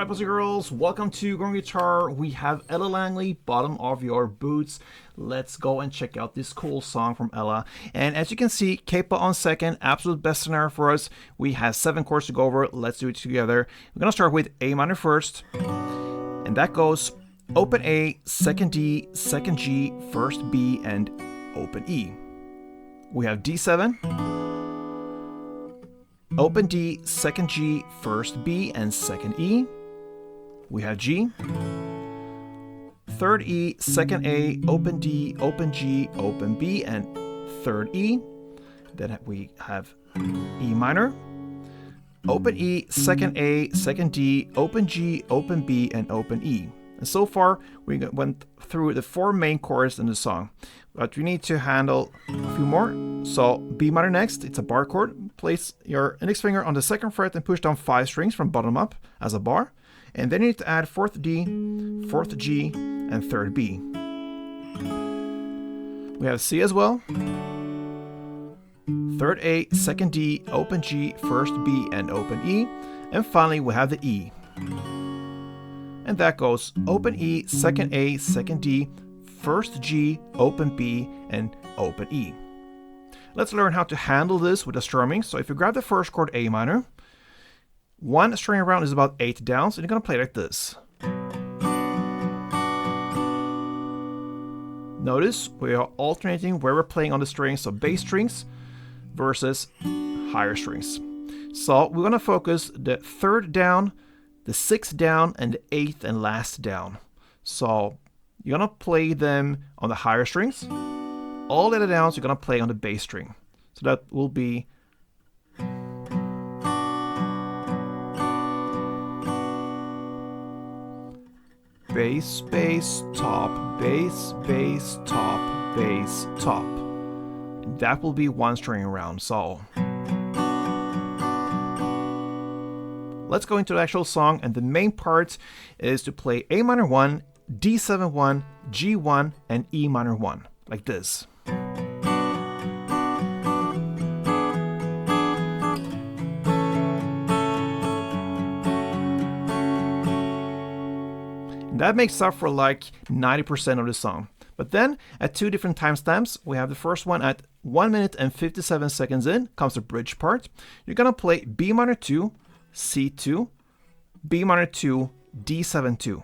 boys and girls? Welcome to Growing Guitar. We have Ella Langley, Bottom of Your Boots. Let's go and check out this cool song from Ella. And as you can see, capo on second, absolute best scenario for us. We have 7 chords to go over. Let's do it together. We're gonna start with A minor first, and that goes open A, second D, second G, first B, and open E. We have D7, open D, second G, first B, and second E. We have G, third E, second A, open D, open G, open B, and third E. Then we have E minor, open E, second A, second D, open G, open B, and open E. And so far, we went through the 4 main chords in the song, but we need to handle a few more. So B minor next, it's a bar chord. Place your index finger on the 2nd fret and push down 5 strings from bottom up as a bar. And then you need to add 4th D, 4th G, and 3rd B. We have C as well. 3rd A, 2nd D, open G, 1st B, and open E. And finally, we have the E. And that goes open E, 2nd A, 2nd D, 1st G, open B, and open E. Let's learn how to handle this with the strumming. So if you grab the first chord, A minor, 1 string around is about 8 down, so you're going to play like this. Notice we are alternating where we're playing on the strings, so bass strings versus higher strings. So we're going to focus the 3rd down, the 6th down, and the 8th and last down. So you're going to play them on the higher strings. All the other downs you're going to play on the bass string. So that will be bass, bass, top, bass, bass, top, bass, top. And that will be 1 string around. So let's go into the actual song, and the main part is to play A minor 1, D7 1, G 1, and E minor 1, like this. And that makes up for like 90% of the song. But then at 2 different timestamps, we have the first one at 1 minute and 57 seconds in, comes the bridge part. You're gonna play B minor 2, C2, B minor 2, D7 2.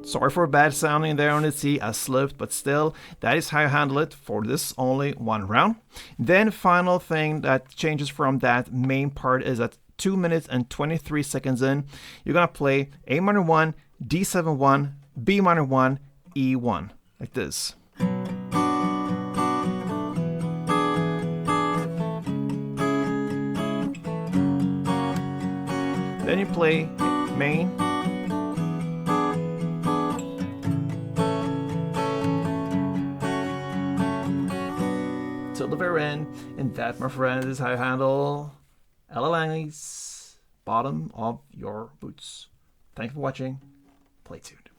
Sorry for bad sounding there on the C, I slipped, but still, that is how I handle it for this only 1 round. Then final thing that changes from that main part is at 2 minutes and 23 seconds in, you're gonna play A minor 1, D7 1, B minor 1, E 1, like this. Then you play main, till the very end, and that, my friend, is how I handle Ella Langley's Bottom of Your Boots. Thank you for watching. Play tuned.